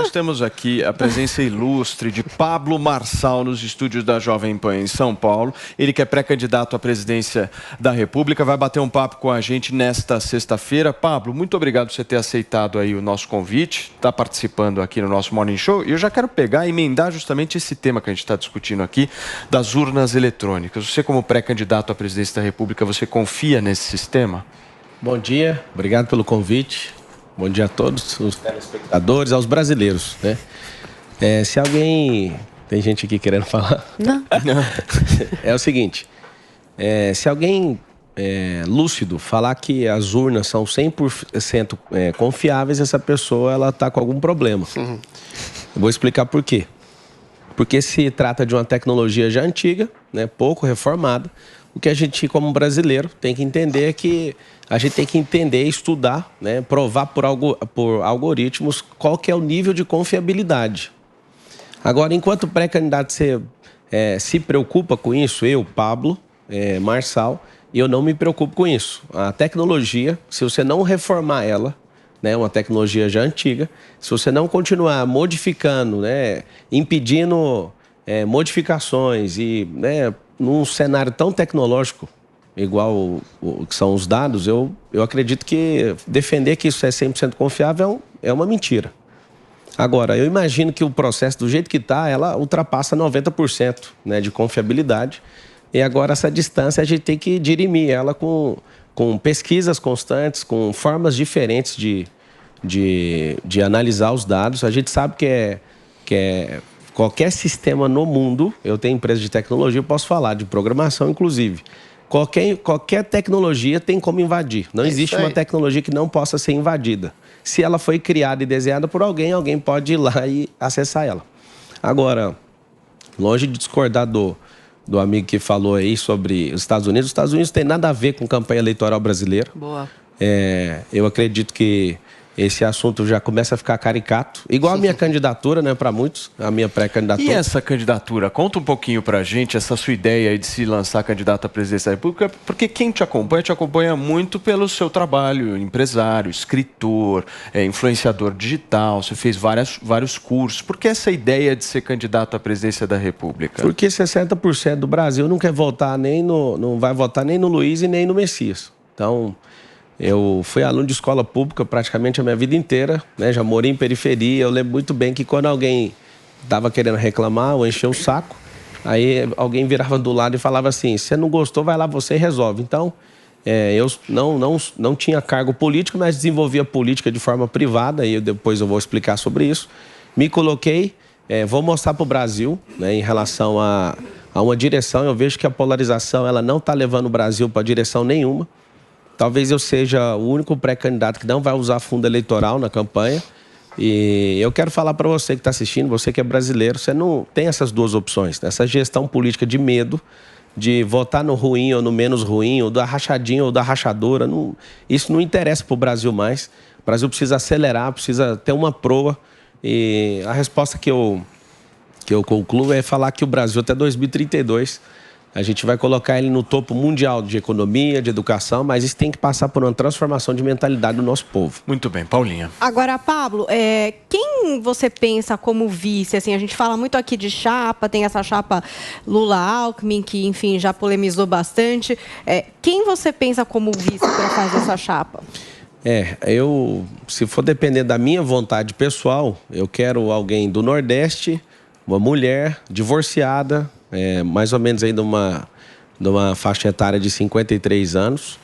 Nós temos aqui a presença ilustre de Pablo Marçal nos estúdios da Jovem Pan em São Paulo. Ele que é pré-candidato à presidência da República, vai bater um papo com a gente nesta sexta-feira. Pablo, muito obrigado por você ter aceitado aí o nosso convite, está participando aqui no nosso Morning Show. E eu já quero pegar e emendar justamente esse tema que a gente está discutindo aqui, das urnas eletrônicas. Você, como pré-candidato à presidência da República, você confia nesse sistema? Bom dia, obrigado pelo convite. Bom dia a todos os telespectadores, aos brasileiros, né? Se alguém... Tem gente aqui querendo falar? Não. É o seguinte, se alguém lúcido falar que as urnas são 100% confiáveis, essa pessoa ela está com algum problema. Eu vou explicar por quê. Porque se trata de uma tecnologia já antiga, né, pouco reformada. O que a gente, como brasileiro, tem que entender é que a gente tem que entender, estudar, né, provar por algoritmos qual que é o nível de confiabilidade. Agora, enquanto pré-candidato você se preocupa com isso, eu, Pablo Marçal, eu não me preocupo com isso. A tecnologia, se você não reformar ela, né, uma tecnologia já antiga, se você não continuar modificando, né, impedindo modificações e... né, num cenário tão tecnológico, igual o que são os dados, eu acredito que defender que isso é 100% confiável é uma mentira. Agora, eu imagino que o processo, do jeito que está, ela ultrapassa 90%, né, de confiabilidade. E agora, essa distância, a gente tem que dirimir ela com pesquisas constantes, com formas diferentes de analisar os dados. A gente sabe que qualquer sistema no mundo, eu tenho empresa de tecnologia, eu posso falar de programação, inclusive. Qualquer tecnologia tem como invadir. Não existe uma tecnologia que não possa ser invadida. Se ela foi criada e desenhada por alguém, alguém pode ir lá e acessar ela. Agora, longe de discordar do amigo que falou aí sobre os Estados Unidos tem nada a ver com campanha eleitoral brasileira. Boa. Eu acredito que esse assunto já começa a ficar caricato. Igual a minha candidatura, né, para muitos, a minha pré-candidatura. E essa candidatura? Conta um pouquinho pra gente, essa sua ideia aí de se lançar candidato à presidência da República, porque quem te acompanha muito pelo seu trabalho, empresário, escritor, influenciador digital, você fez vários cursos. Por que essa ideia de ser candidato à presidência da República? Porque 60% do Brasil não quer votar não vai votar nem no Luiz e nem no Messias. Então... eu fui aluno de escola pública praticamente a minha vida inteira, né? Já morei em periferia. Eu lembro muito bem que quando alguém estava querendo reclamar ou encher o saco, aí alguém virava do lado e falava assim: se você não gostou, vai lá você e resolve. Então, eu não tinha cargo político, mas desenvolvia política de forma privada, e depois eu vou explicar sobre isso. Me coloquei, vou mostrar para o Brasil, né, em relação a uma direção. Eu vejo que a polarização ela não está levando o Brasil para direção nenhuma. Talvez eu seja o único pré-candidato que não vai usar fundo eleitoral na campanha. E eu quero falar para você que está assistindo, você que é brasileiro, você não tem essas duas opções. Essa gestão política de medo, de votar no ruim ou no menos ruim, ou da rachadinha ou da rachadora, isso não interessa para o Brasil mais. O Brasil precisa acelerar, precisa ter uma proa. E a resposta que eu concluo é falar que o Brasil até 2032... a gente vai colocar ele no topo mundial de economia, de educação, mas isso tem que passar por uma transformação de mentalidade do nosso povo. Muito bem, Paulinha. Agora, Pablo, quem você pensa como vice? Assim, a gente fala muito aqui de chapa, tem essa chapa Lula-Alckmin, que, enfim, já polemizou bastante. Quem você pensa como vice para fazer essa chapa? Se for depender da minha vontade pessoal, eu quero alguém do Nordeste, uma mulher divorciada, mais ou menos aí de uma faixa etária de 53 anos.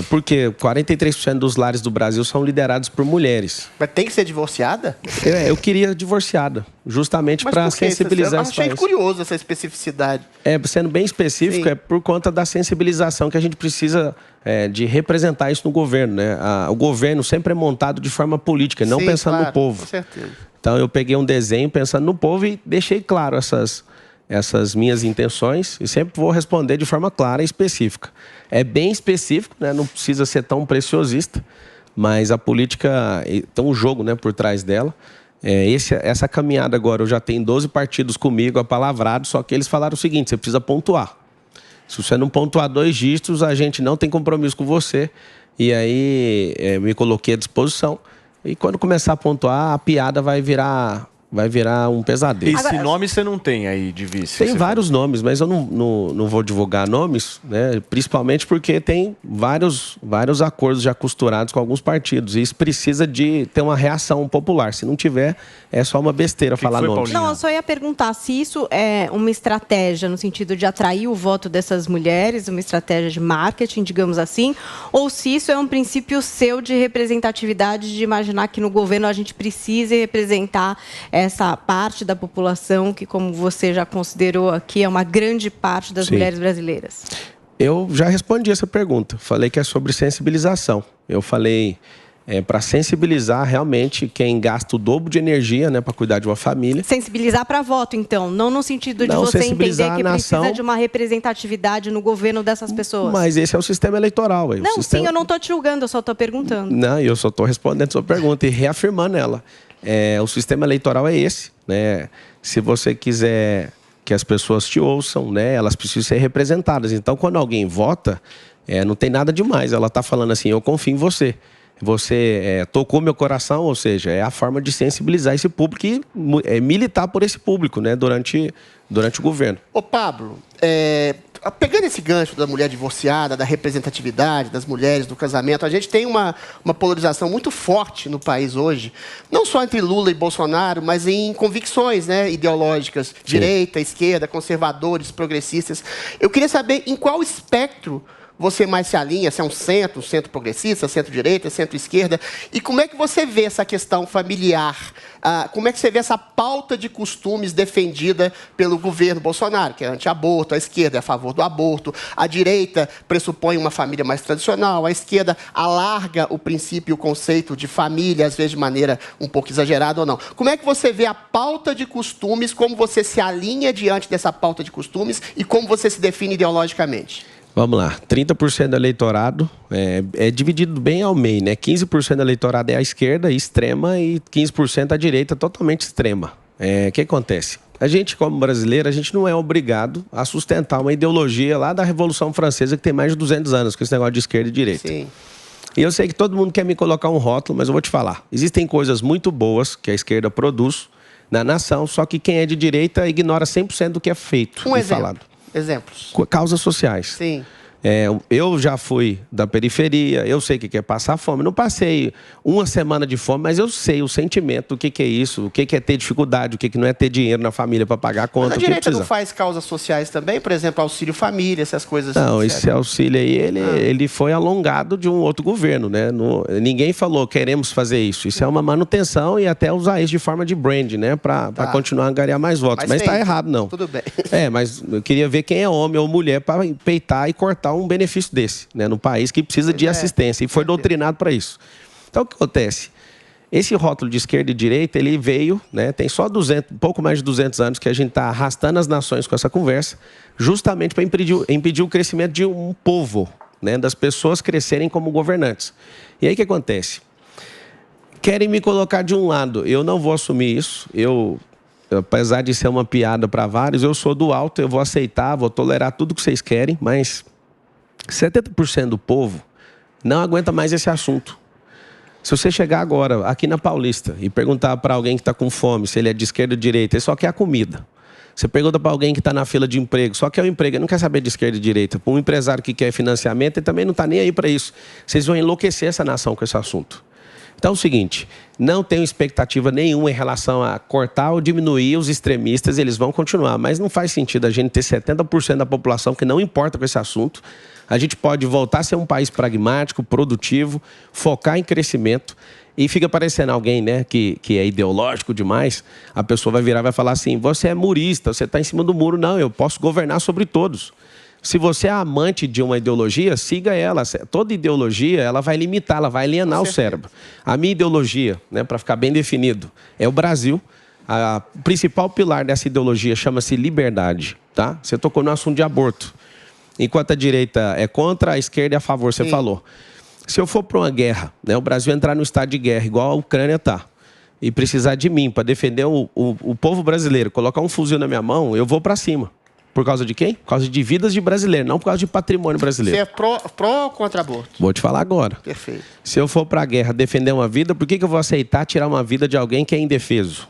Porque 43% dos lares do Brasil são liderados por mulheres. Mas tem que ser divorciada? Eu queria divorciada, justamente para sensibilizar esse país. Eu achei curioso essa especificidade. Sendo bem específico, sim, é por conta da sensibilização que a gente precisa de representar isso no governo, né? O governo sempre é montado de forma política, não pensando no povo. Com certeza. Então eu peguei um desenho pensando no povo e deixei claro essas minhas intenções e sempre vou responder de forma clara e específica. É bem específico, né? Não precisa ser tão preciosista, mas a política tem um jogo, né, por trás dela. Essa caminhada agora, eu já tenho 12 partidos comigo, apalavrados, só que eles falaram o seguinte: você precisa pontuar. Se você não pontuar 2 dígitos, a gente não tem compromisso com você. E aí me coloquei à disposição. E quando começar a pontuar, a piada vai virar um pesadelo. Esse nome você não tem aí de vice? Tem vários nomes, mas eu não vou divulgar nomes, né? Principalmente porque tem vários acordos já costurados com alguns partidos. E isso precisa de ter uma reação popular. Se não tiver, é só uma besteira falar nomes. Paulinha? Não, eu só ia perguntar se isso é uma estratégia no sentido de atrair o voto dessas mulheres, uma estratégia de marketing, digamos assim, ou se isso é um princípio seu de representatividade, de imaginar que no governo a gente precise representar essa parte da população que, como você já considerou aqui, é uma grande parte das mulheres brasileiras? Eu já respondi essa pergunta. Falei que é sobre sensibilização. Eu falei para sensibilizar realmente quem gasta o dobro de energia, né, para cuidar de uma família. Sensibilizar para voto, então, não no sentido de você entender que precisa de uma representatividade no governo dessas pessoas. Mas esse é o sistema eleitoral. Não, sim, eu não estou te julgando, eu só estou perguntando. Não, eu só estou respondendo a sua pergunta e reafirmando ela. O sistema eleitoral é esse, né? Se você quiser que as pessoas te ouçam, né, elas precisam ser representadas. Então, quando alguém vota, não tem nada demais. Ela está falando assim, eu confio em você. Você tocou meu coração, ou seja, é a forma de sensibilizar esse público e militar por esse público, né, durante o governo. Ô Pablo, pegando esse gancho da mulher divorciada, da representatividade das mulheres, do casamento, a gente tem uma polarização muito forte no país hoje, não só entre Lula e Bolsonaro, mas em convicções, né, ideológicas, direita, esquerda, conservadores, progressistas. Eu queria saber em qual espectro você mais se alinha, se é um centro progressista, centro-direita, centro-esquerda, e como é que você vê essa questão familiar? Como é que você vê essa pauta de costumes defendida pelo governo Bolsonaro, que é anti-aborto, a esquerda é a favor do aborto, a direita pressupõe uma família mais tradicional, a esquerda alarga o princípio e o conceito de família, às vezes de maneira um pouco exagerada ou não. Como é que você vê a pauta de costumes, como você se alinha diante dessa pauta de costumes e como você se define ideologicamente? Vamos lá, 30% do eleitorado é dividido bem ao meio, né? 15% do eleitorado é a esquerda extrema e 15% a direita totalmente extrema. O que acontece? A gente, como brasileiro, a gente não é obrigado a sustentar uma ideologia lá da Revolução Francesa que tem mais de 200 anos, com esse negócio de esquerda e direita. Sim. E eu sei que todo mundo quer me colocar um rótulo, mas eu vou te falar. Existem coisas muito boas que a esquerda produz na nação, só que quem é de direita ignora 100% do que é feito e falado. Exemplos. Causas sociais. Sim. Eu já fui da periferia, eu sei o que é passar fome. Não passei uma semana de fome, mas eu sei o sentimento, o que é isso, o que é ter dificuldade, o que não é ter dinheiro na família para pagar a conta. Mas a direita não faz causas sociais também? Por exemplo, auxílio família, essas coisas. Não, esse auxílio aí, ele foi alongado de um outro governo, né? Ninguém falou, queremos fazer isso. Isso é uma manutenção e até usar isso de forma de brand, né? Para continuar a angariar mais votos. Mas está errado, não. Tudo bem. Mas eu queria ver quem é homem ou mulher para peitar e cortar um benefício desse, né, no país que precisa de assistência, e foi doutrinado para isso. Então, o que acontece? Esse rótulo de esquerda e direita, ele veio, né, tem só pouco mais de 200 anos que a gente está arrastando as nações com essa conversa, justamente para impedir o crescimento de um povo, né, das pessoas crescerem como governantes. E aí o que acontece? Querem me colocar de um lado, eu não vou assumir isso, apesar de ser uma piada para vários, eu sou do alto, eu vou aceitar, vou tolerar tudo que vocês querem, mas 70% do povo não aguenta mais esse assunto. Se você chegar agora aqui na Paulista e perguntar para alguém que está com fome se ele é de esquerda ou de direita, ele só quer a comida. Você pergunta para alguém que está na fila de emprego, só quer o emprego, ele não quer saber de esquerda e direita. Para um empresário que quer financiamento, ele também não está nem aí para isso. Vocês vão enlouquecer essa nação com esse assunto. Então é o seguinte, não tenho expectativa nenhuma em relação a cortar ou diminuir os extremistas, eles vão continuar, mas não faz sentido a gente ter 70% da população que não importa com esse assunto. A gente pode voltar a ser um país pragmático, produtivo, focar em crescimento, e fica parecendo alguém, né, que é ideológico demais, a pessoa vai virar e vai falar assim, você é murista, você está em cima do muro. Não, eu posso governar sobre todos. Se você é amante de uma ideologia, siga ela. Toda ideologia, ela vai limitar, ela vai alienar o cérebro. A minha ideologia, né, para ficar bem definido, é o Brasil. O principal pilar dessa ideologia chama-se liberdade. Tá? Você tocou no assunto de aborto. Enquanto a direita é contra, a esquerda é a favor, você falou. Se eu for para uma guerra, né, o Brasil entrar no estado de guerra, igual a Ucrânia está, e precisar de mim para defender o povo brasileiro, colocar um fuzil na minha mão, eu vou para cima. Por causa de quem? Por causa de vidas de brasileiros, não por causa de patrimônio brasileiro. Você é pró ou contra aborto? Vou te falar agora. Perfeito. Se eu for para a guerra defender uma vida, por que eu vou aceitar tirar uma vida de alguém que é indefeso?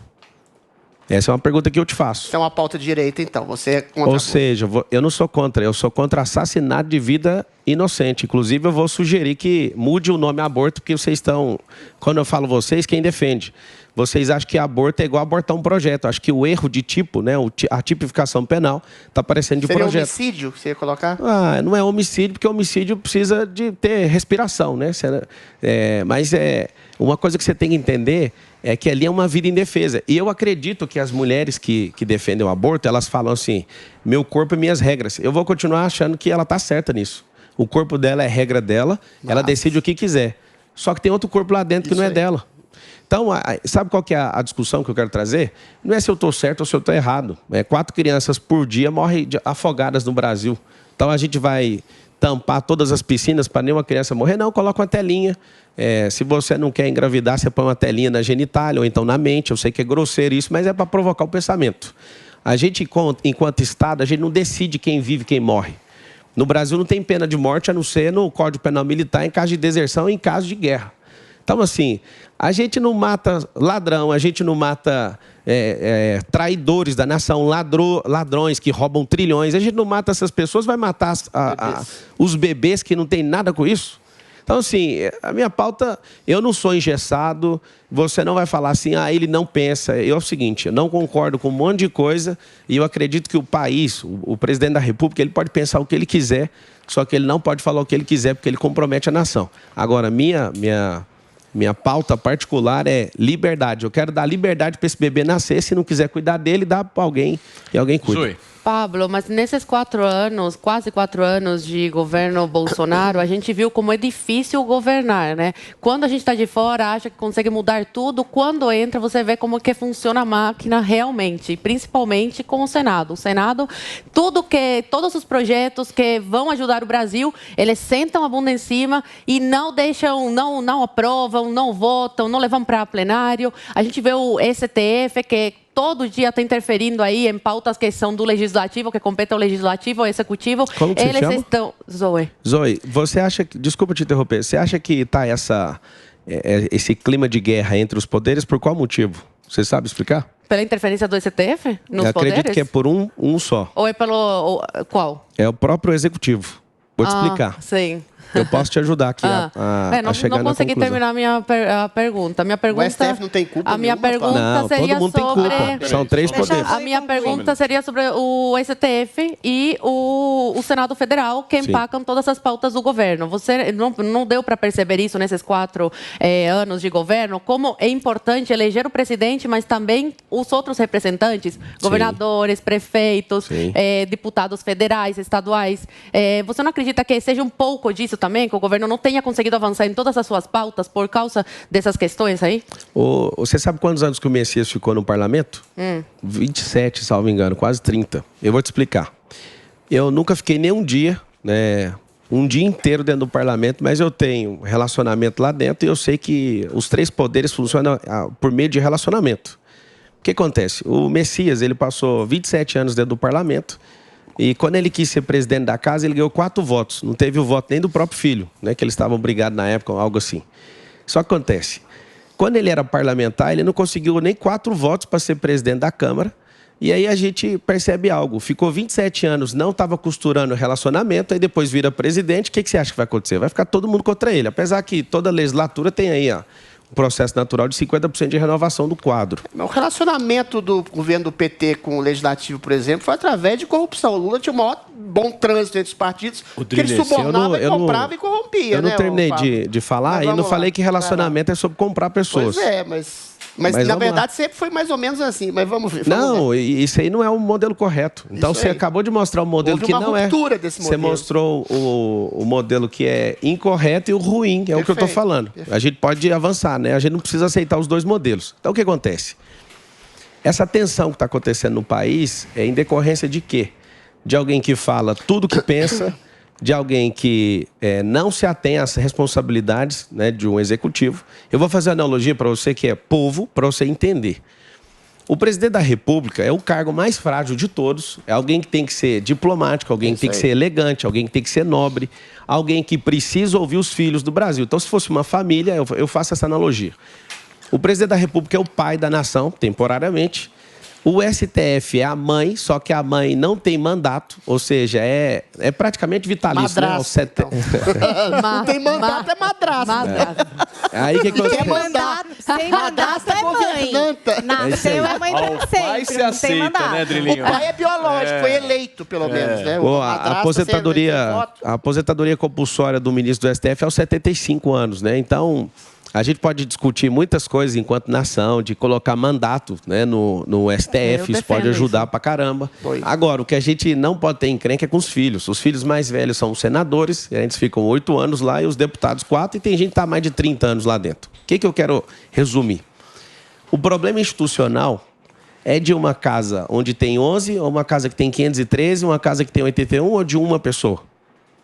Essa é uma pergunta que eu te faço. Isso é uma pauta de direita, então. Você é contra Ou seja, eu não sou contra. Eu sou contra assassinato de vida inocente. Inclusive, eu vou sugerir que mude o nome aborto, porque vocês estão... Quando eu falo vocês, quem defende? Vocês acham que aborto é igual abortar um projeto. Acho que o erro de tipo, né, a tipificação penal, está parecendo de Seria projeto. homicídio que você ia colocar? Não é homicídio, porque homicídio precisa de ter respiração, né? Mas uma coisa que você tem que entender é que ali é uma vida indefesa. E eu acredito que as mulheres que defendem o aborto, elas falam assim, meu corpo e minhas regras. Eu vou continuar achando que ela está certa nisso. O corpo dela é regra dela, ela decide o que quiser. Só que tem outro corpo lá dentro que não é dela. Então, sabe qual que é a discussão que eu quero trazer? Não é se eu estou certo ou se eu estou errado. 4 crianças por dia morrem afogadas no Brasil. Então, a gente vai tampar todas as piscinas para nenhuma criança morrer? Não, coloca uma telinha. Se você não quer engravidar, você põe uma telinha na genitália ou então na mente. Eu sei que é grosseiro isso, mas é para provocar o pensamento. A gente, enquanto Estado, a gente não decide quem vive e quem morre. No Brasil não tem pena de morte, a não ser no Código Penal Militar, em caso de deserção e em caso de guerra. Então, assim, a gente não mata ladrão, a gente não mata traidores da nação, ladrões que roubam trilhões. A gente não mata essas pessoas, vai matar os bebês que não tem nada com isso. Então, assim, a minha pauta, eu não sou engessado, você não vai falar assim, ele não pensa. É o seguinte, eu não concordo com um monte de coisa e eu acredito que o país, o presidente da República, ele pode pensar o que ele quiser, só que ele não pode falar o que ele quiser porque ele compromete a nação. Agora, minha pauta particular é liberdade. Eu quero dar liberdade para esse bebê nascer. Se não quiser cuidar dele, dá para alguém e alguém cuida. Zoe. Pablo, mas nesses 4 anos, quase 4 anos de governo Bolsonaro, a gente viu como é difícil governar, né? Quando a gente está de fora, acha que consegue mudar tudo. Quando entra, você vê como que funciona a máquina realmente, principalmente com o Senado. O Senado, todos os projetos que vão ajudar o Brasil, eles sentam a bunda em cima e não deixam, não aprovam, não votam, não levam para plenário. A gente vê o STF, que todo dia está interferindo aí em pautas que são do legislativo, que compete ao legislativo, ao executivo. Como que eles você chama? estão... Zoe, você acha que... Desculpa te interromper. Você acha que está esse clima de guerra entre os poderes por qual motivo? Você sabe explicar? pela interferência do STF nos Eu acredito poderes? que é por um só. Ou é pelo... Qual? É o próprio executivo. Vou te explicar. Sim. Eu posso te ajudar aqui a chegar não na consegui conclusão. terminar a pergunta. Minha pergunta. O STF não tem culpa A minha nenhuma, pergunta Não, seria todo mundo tem sobre. culpa. São 3 poderes. A minha pergunta seria sobre o STF e o Senado Federal, que empacam todas as pautas do governo. Você não deu para perceber isso nesses 4 anos de governo? Como é importante eleger o presidente, mas também os outros representantes, governadores, prefeitos, deputados federais, estaduais. Você não acredita que seja um pouco disso também, que o governo não tenha conseguido avançar em todas as suas pautas por causa dessas questões aí? Você sabe quantos anos que o Messias ficou no parlamento? 27, salvo engano, quase 30. Eu vou te explicar. Eu nunca fiquei nem um dia, um dia inteiro dentro do parlamento, mas eu tenho relacionamento lá dentro e eu sei que os 3 poderes funcionam por meio de relacionamento. O que acontece? O Messias, ele passou 27 anos dentro do parlamento. E quando ele quis ser presidente da casa, ele ganhou 4 votos. Não teve o voto nem do próprio filho, que eles estavam brigados na época, algo assim. Só que acontece, quando ele era parlamentar, ele não conseguiu nem 4 votos para ser presidente da Câmara. E aí a gente percebe algo. Ficou 27 anos, não estava costurando o relacionamento, aí depois vira presidente. O que você acha que vai acontecer? Vai ficar todo mundo contra ele. Apesar que toda legislatura tem aí um processo natural de 50% de renovação do quadro. O relacionamento do governo do PT com o Legislativo, por exemplo, foi através de corrupção. O Lula tinha o maior bom trânsito entre os partidos, que ele subornava e comprava e corrompia. Eu não terminei de falar e não falei que relacionamento é sobre comprar pessoas. Pois é, mas na verdade sempre foi mais ou menos assim. Mas vamos ver. Não, isso aí não é um modelo correto. Então você acabou de mostrar um modelo que não é. Desse modelo. Você mostrou o modelo que é incorreto e o ruim, que é o que eu estou falando. A gente pode avançar, A gente não precisa aceitar os 2 modelos. Então o que acontece? Essa tensão que está acontecendo no país é em decorrência de quê? De alguém que fala tudo que pensa, de alguém que não se atém às responsabilidades de um executivo. Eu vou fazer uma analogia para você que é povo, para você entender. O presidente da República é o cargo mais frágil de todos. É alguém que tem que ser diplomático, alguém que tem que ser elegante, alguém que tem que ser nobre, alguém que precisa ouvir os filhos do Brasil. Então, se fosse uma família, eu faço essa analogia. O presidente da República é o pai da nação, temporariamente. O STF é a mãe, só que a mãe não tem mandato, ou seja, é praticamente vitalício. Madrasta, né? então. Não tem mandato, é madrasta. Aí o que Sem mandato é mãe. Nasceu é mãe pra sempre. Pai se aceita, né, Drilinho? O pai é biológico, foi eleito, pelo menos, né? A aposentadoria compulsória do ministro do STF é aos 75 anos, né? Então, a gente pode discutir muitas coisas enquanto nação, de colocar mandato, né, no STF, isso pode ajudar pra caramba. Agora, o que a gente não pode ter encrenca é com os filhos. Os filhos mais velhos são os senadores, e eles ficam 8 anos lá, e os deputados 4, e tem gente que está mais de 30 anos lá dentro. O que eu quero resumir? O problema institucional é de uma casa onde tem 11, ou uma casa que tem 513, uma casa que tem 81, ou de uma pessoa?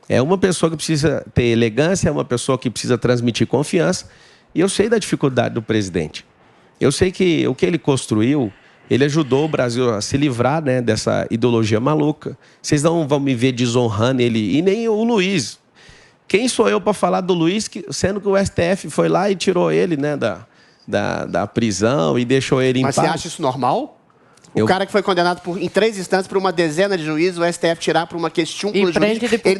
É uma pessoa que precisa ter elegância, é uma pessoa que precisa transmitir confiança. E eu sei da dificuldade do presidente. Eu sei que o que ele construiu, ele ajudou o Brasil a se livrar, né, dessa ideologia maluca. Vocês não vão me ver desonrando ele, e nem o Luiz. Quem sou eu para falar do Luiz, sendo que o STF foi lá e tirou ele, né, da prisão e deixou ele em paz? Mas você acha isso normal? O cara que foi condenado em 3 instâncias por uma dezena de juízes, o STF tirar por uma questiúncula jurídica, ele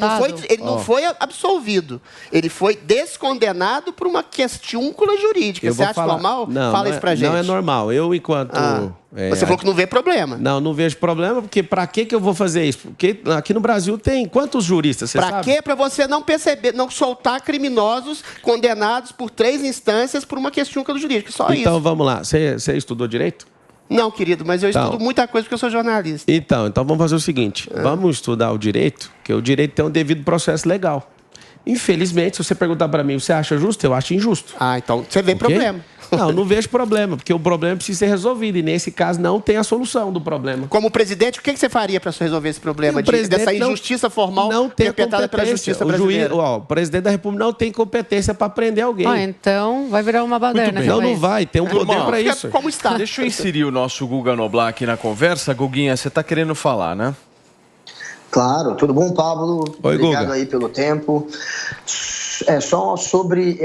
não foi absolvido. Ele foi descondenado por uma questiúncula jurídica. Você acha normal? Fala isso pra gente. Não é normal. Eu, enquanto... Você falou que não vê problema. Não vejo problema, porque pra que eu vou fazer isso? Porque aqui no Brasil tem quantos juristas, você sabe? Pra quê? Pra você não perceber, não soltar criminosos condenados por 3 instâncias por uma questiúncula jurídica. Só isso. Então, vamos lá. Você estudou direito? Não, querido, mas eu estudo muita coisa porque eu sou jornalista. Então vamos fazer o seguinte. Vamos estudar o direito, que o direito tem um devido processo legal. Infelizmente, se você perguntar para mim, você acha justo? Eu acho injusto. Então você vê problema. Não vejo problema, porque o problema precisa ser resolvido. E nesse caso não tem a solução do problema. Como presidente, o que você faria para resolver esse problema dessa injustiça formal perpetrada pela justiça brasileira? O presidente da República não tem competência para prender alguém. Então vai virar uma baderna. Não vai, tem um poder para isso. Como está? Deixa eu inserir o nosso Guga Noblar aqui na conversa. Guguinha, você está querendo falar, né? Claro, tudo bom, Pablo? Oi, obrigado Guga. Aí pelo tempo. Só sobre...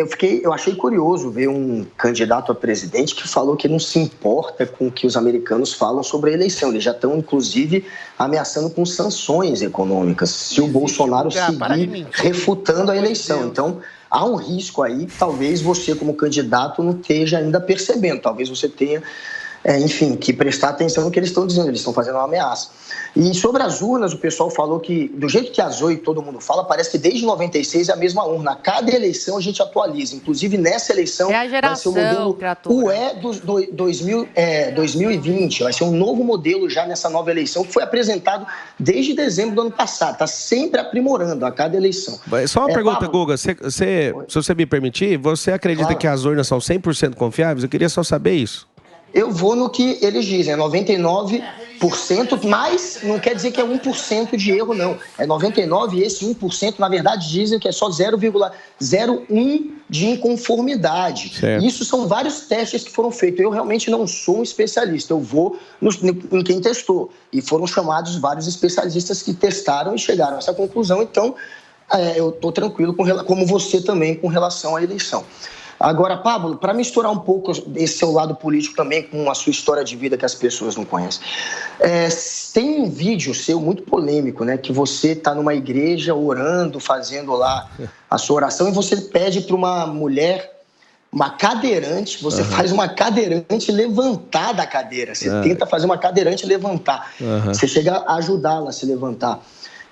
Eu achei curioso ver um candidato a presidente que falou que não se importa com o que os americanos falam sobre a eleição. Eles já estão, inclusive, ameaçando com sanções econômicas se o Bolsonaro seguir refutando a eleição. Então, há um risco aí, talvez você, como candidato, não esteja ainda percebendo. Talvez você tenha... enfim, que prestar atenção no que eles estão dizendo, eles estão fazendo uma ameaça. E sobre as urnas, o pessoal falou que, do jeito que a Zoe todo mundo fala, parece que desde 96 é a mesma urna. Cada eleição a gente atualiza. Inclusive, nessa eleição a geração, vai ser o modelo UE do 2020. Vai ser um novo modelo já nessa nova eleição, que foi apresentado desde dezembro do ano passado. Está sempre aprimorando a cada eleição. Só uma pergunta, Pablo, Guga. Se você me permitir, você acredita que as urnas são 100% confiáveis? Eu queria só saber isso. Eu vou no que eles dizem, é 99%, mas não quer dizer que é 1% de erro, não. É 99% e esse 1%, na verdade, dizem que é só 0,01% de inconformidade. Certo. Isso são vários testes que foram feitos. Eu realmente não sou um especialista, eu vou em quem testou. E foram chamados vários especialistas que testaram e chegaram a essa conclusão. Então, eu estou tranquilo, como você também, com relação à eleição. Agora, Pablo, para misturar um pouco esse seu lado político também com a sua história de vida que as pessoas não conhecem, tem um vídeo seu muito polêmico, né? Que você está numa igreja orando, fazendo lá a sua oração e você pede para uma mulher, uma cadeirante, você faz uma cadeirante levantar da cadeira. Você tenta fazer uma cadeirante levantar. Você chega a ajudá-la a se levantar.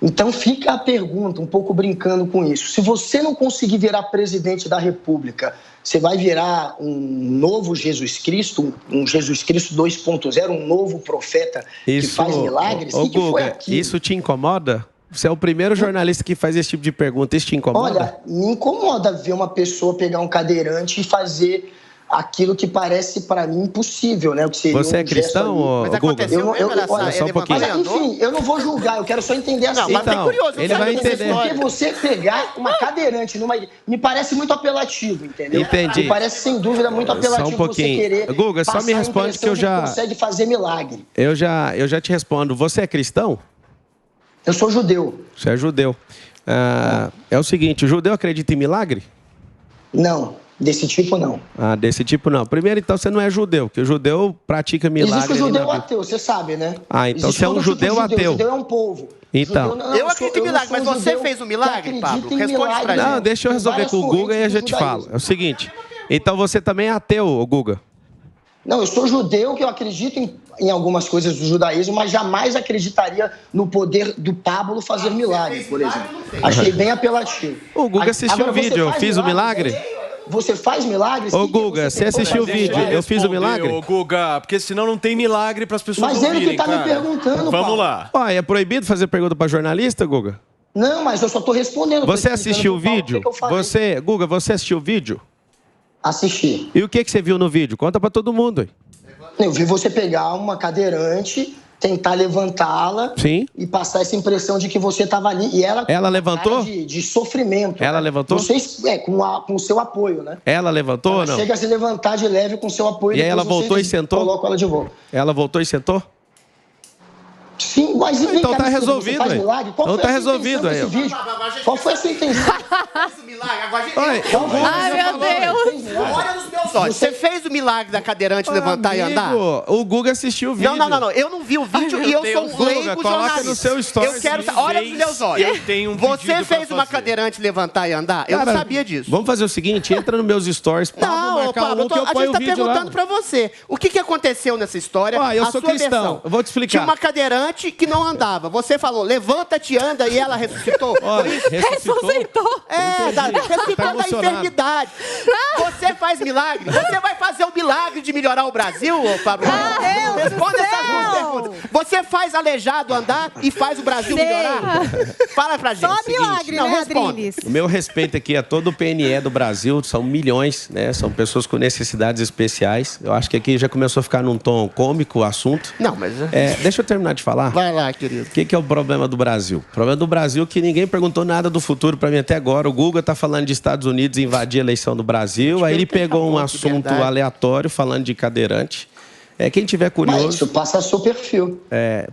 Então fica a pergunta, um pouco brincando com isso. Se você não conseguir virar presidente da República, você vai virar um novo Jesus Cristo, um Jesus Cristo 2.0, um novo profeta que faz milagres? O que foi aquilo? Isso te incomoda? Você é o primeiro jornalista que faz esse tipo de pergunta. Isso te incomoda? Olha, me incomoda ver uma pessoa pegar um cadeirante e fazer aquilo que parece para mim impossível, né? O que seria Você é cristão, Guga? Só um pouquinho. Mas, enfim, eu não vou julgar, eu quero só entender a cena. Mas é curioso, ele vai entender. Porque você pegar uma cadeirante me parece muito apelativo, entendeu? Entendi. Me parece sem dúvida muito apelativo só um pouquinho. Você querer. Guga, só me responde que eu já consegue fazer milagre. Eu já te respondo. Você é cristão? Eu sou judeu. Você é judeu. É o seguinte, o judeu acredita em milagre? Não, desse tipo não. Desse tipo não. Primeiro, então, você não é judeu, porque o judeu pratica milagre. Existe o judeu ateu, você sabe, né? Então você é um judeu ateu. O judeu é um povo. Então. Eu acredito em milagre, mas você fez um milagre, Pablo? Responde pra gente. Não, deixa eu resolver com o Guga e a gente fala. É o seguinte, então você também é ateu, Guga? Não, eu sou judeu, que eu acredito em algumas coisas do judaísmo, mas jamais acreditaria no poder do Pablo fazer milagre, por exemplo. Achei bem apelativo. O Guga assistiu o vídeo, eu fiz o milagre? Você faz milagres? Ô, Guga, você assistiu o vídeo, eu fiz o milagre? Ô, Guga, porque senão não tem milagre para as pessoas ouvirem, Mas ele que tá me perguntando, Vamos lá. É proibido fazer pergunta para jornalista, Guga? Não, mas eu só tô respondendo. Você assistiu o vídeo? Guga, você assistiu o vídeo? Assisti. E o que você viu no vídeo? Conta pra todo mundo aí. Eu vi você pegar uma cadeirante, tentar levantá-la e passar essa impressão de que você estava ali. E ela levantou? De sofrimento. Ela levantou? Com o seu apoio, né? Ela levantou ou não? Chega a se levantar de leve com o seu apoio. E aí ela voltou e sentou? Coloca ela de volta. Ela voltou e sentou? Sim, mas então tá resolvido aí. Então tá resolvido aí. Qual foi a sua intenção? Ai, meu Deus. Olha nos meus olhos. Você fez o milagre da cadeirante levantar e andar? O Guga assistiu o vídeo. Não. Eu não vi o vídeo e eu sou um leigo jornalista. No seu stories. Eu quero... Olha nos meus olhos. Eu tenho Você fez uma cadeirante levantar e andar? Eu não sabia disso. Vamos fazer o seguinte, entra nos meus stories. Não, Pablo, a gente tá perguntando pra você. O que aconteceu nessa história? Eu sou cristão. Eu vou te explicar. Tinha uma cadeirante que não andava. Você falou, levanta-te, anda, e ela ressuscitou? Ressuscitou? Ressuscitou da enfermidade. Você faz milagre? Você vai fazer o milagre de melhorar o Brasil, Pablo? Responda essas duas perguntas. Você faz aleijado andar e faz o Brasil melhorar? Fala pra gente. Só milagre, né, Adriles? O meu respeito aqui a todo o PNE do Brasil, são milhões, né? São pessoas com necessidades especiais. Eu acho que aqui já começou a ficar num tom cômico o assunto. Não, mas... deixa eu terminar de falar. Vai lá, querido. O que é o problema do Brasil? O problema do Brasil é que ninguém perguntou nada do futuro para mim até agora. O Guga tá falando de Estados Unidos invadir a eleição do Brasil. Aí ele pegou um assunto aleatório falando de cadeirante. Quem tiver curioso... Mas isso passa seu perfil.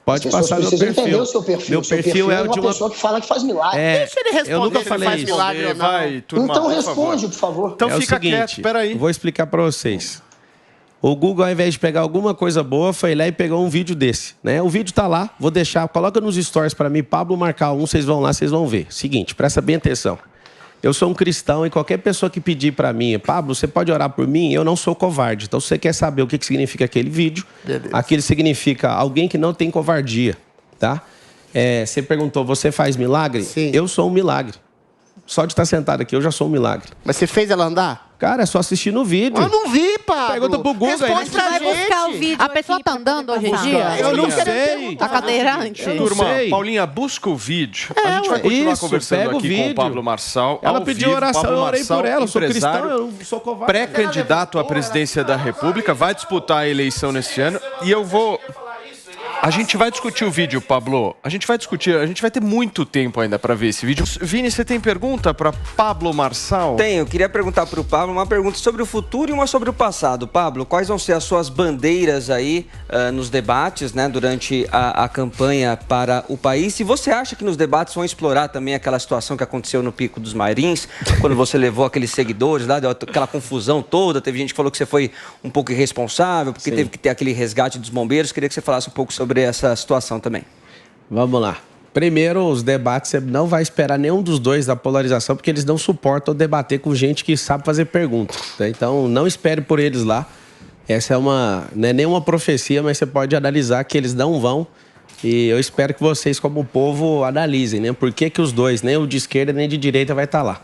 Pode passar meu perfil. Entender o seu perfil. Meu perfil é uma pessoa que fala que faz milagre. Deixa ele responder. Eu nunca falei faz isso. Milagre ou não. Vai, turma, então responde, por favor. Então fica seguinte, quieto, peraí. Vou explicar para vocês. O Google, ao invés de pegar alguma coisa boa, foi lá e pegou um vídeo desse, né? O vídeo tá lá, vou deixar, coloca nos stories para mim, Pablo Marcar um, vocês vão lá, vocês vão ver. Seguinte, presta bem atenção. Eu sou um cristão e qualquer pessoa que pedir para mim, Pablo, você pode orar por mim? Eu não sou covarde. Então, se você quer saber o que significa aquele vídeo, aquele significa alguém que não tem covardia, tá? Você perguntou, você faz milagre? Sim. Eu sou um milagre. Só de estar sentado aqui, eu já sou um milagre. Mas você fez ela andar? Cara, é só assistir no vídeo. Eu não vi, Pablo. Pergunta pro Google. Responde pra Vai buscar o gente. vídeo. A pessoa tá andando hoje em dia? Eu não sei. Tá cadeirante? Eu não Turma, sei. Paulinha, busca o vídeo. A gente vai continuar Isso, conversando pega o aqui com vídeo. o Pablo Marçal. Ela ao pediu vivo. oração, Pablo eu orei Marçal, por ela. Eu sou cristão, empresário, eu não sou covarde. pré-candidato à presidência da República, vai disputar a eleição neste ano. E eu vou... A gente vai discutir o vídeo, Pablo. A gente vai ter muito tempo ainda para ver esse vídeo. Vini, você tem pergunta para Pablo Marçal? Tenho. Eu queria perguntar para o Pablo uma pergunta sobre o futuro e uma sobre o passado. Pablo, quais vão ser as suas bandeiras aí nos debates, né, durante a campanha para o país? E você acha que nos debates vão explorar também aquela situação que aconteceu no Pico dos Marins, quando você levou aqueles seguidores lá, deu aquela confusão toda, teve gente que falou que você foi um pouco irresponsável, porque teve que ter aquele resgate dos bombeiros. Queria que você falasse um pouco sobre essa situação também. Vamos lá. Primeiro, os debates, você não vai esperar nenhum dos dois da polarização, porque eles não suportam debater com gente que sabe fazer perguntas. Né? Então, não espere por eles lá. Essa não é nenhuma profecia, mas você pode analisar que eles não vão. E eu espero que vocês, como povo, analisem, né? Por que os dois, nem o de esquerda nem de direita, vai estar lá.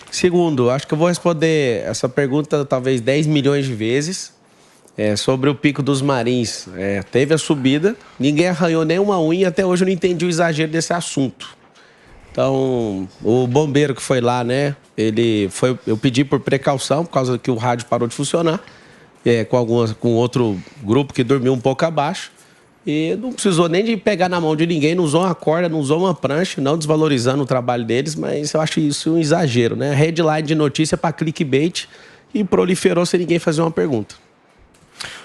Segundo, acho que eu vou responder essa pergunta talvez 10 milhões de vezes. Sobre o Pico dos Marins. Teve a subida, ninguém arranhou nenhuma unha, até hoje eu não entendi o exagero desse assunto. Então, o bombeiro que foi lá, né? Eu pedi por precaução, por causa que o rádio parou de funcionar, com outro grupo que dormiu um pouco abaixo. E não precisou nem de pegar na mão de ninguém, não usou uma corda, não usou uma prancha, não desvalorizando o trabalho deles, mas eu acho isso um exagero, né? Headline de notícia para clickbait e proliferou sem ninguém fazer uma pergunta.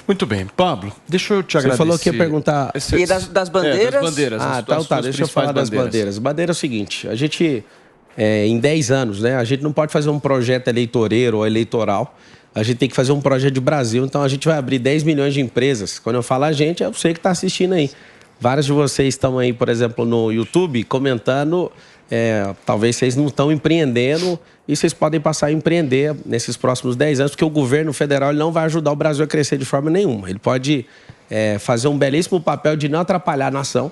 Muito bem. Pablo, deixa eu te agradecer. Você falou que ia perguntar... E das bandeiras? Das bandeiras. Tá. Deixa eu falar das bandeiras. Bandeira é o seguinte, a gente, em 10 anos, né? A gente não pode fazer um projeto eleitoreiro ou eleitoral. A gente tem que fazer um projeto de Brasil. Então, a gente vai abrir 10 milhões de empresas. Quando eu falo a gente, é você que está assistindo aí. Vários de vocês estão aí, por exemplo, no YouTube, comentando. Talvez vocês não estão empreendendo e vocês podem passar a empreender nesses próximos 10 anos, porque o governo federal ele não vai ajudar o Brasil a crescer de forma nenhuma. Ele pode fazer um belíssimo papel de não atrapalhar a nação,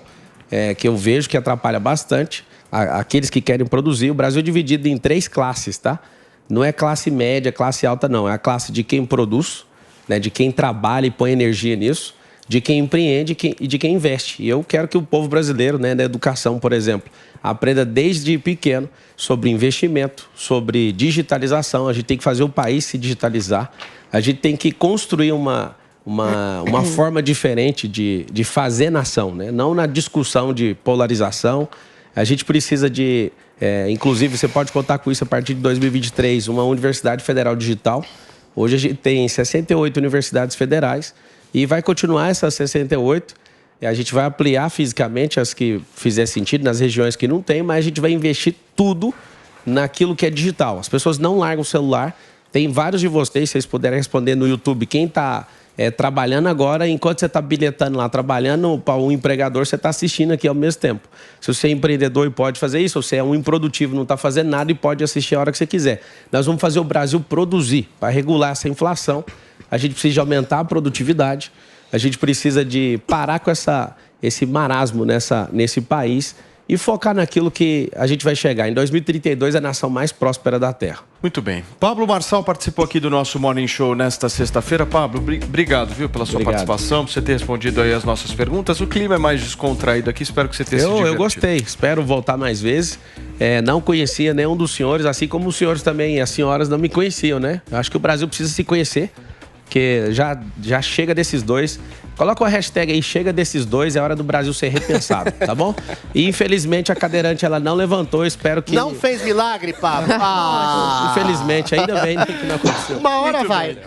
que eu vejo que atrapalha bastante aqueles que querem produzir. O Brasil é dividido em 3 classes, tá? Não é classe média, classe alta, não. É a classe de quem produz, né, de quem trabalha e põe energia nisso, de quem empreende e de quem investe. E eu quero que o povo brasileiro, né, da educação, por exemplo, aprenda desde pequeno sobre investimento, sobre digitalização. A gente tem que fazer o país se digitalizar. A gente tem que construir uma forma diferente de fazer nação, né? Não na discussão de polarização. A gente precisa de... inclusive, você pode contar com isso a partir de 2023, uma Universidade Federal Digital. Hoje a gente tem 68 universidades federais e vai continuar essas 68. A gente vai ampliar fisicamente as que fizer sentido, nas regiões que não tem, mas a gente vai investir tudo naquilo que é digital. As pessoas não largam o celular. Tem vários de vocês, se vocês puderem responder no YouTube, quem está trabalhando agora, enquanto você está bilhetando lá, trabalhando para um empregador, você está assistindo aqui ao mesmo tempo. Se você é empreendedor e pode fazer isso, ou você é um improdutivo, não está fazendo nada e pode assistir a hora que você quiser. Nós vamos fazer o Brasil produzir, para regular essa inflação. A gente precisa de aumentar a produtividade, a gente precisa de parar com esse marasmo nesse país e focar naquilo que a gente vai chegar. Em 2032, a nação mais próspera da Terra. Muito bem. Pablo Marçal participou aqui do nosso Morning Show nesta sexta-feira. Pablo, obrigado, viu, pela sua participação, por você ter respondido aí as nossas perguntas. O clima é mais descontraído aqui, espero que você tenha se divertido. Eu gostei, espero voltar mais vezes. Não conhecia nenhum dos senhores, assim como os senhores também e as senhoras não me conheciam, né? Eu acho que o Brasil precisa se conhecer, porque já chega desses dois. Coloca a hashtag aí, chega desses dois, é hora do Brasil ser repensado, tá bom? E infelizmente a cadeirante ela não levantou, espero que... Não fez milagre, Pablo? Infelizmente, ainda bem que não aconteceu. Uma hora vai.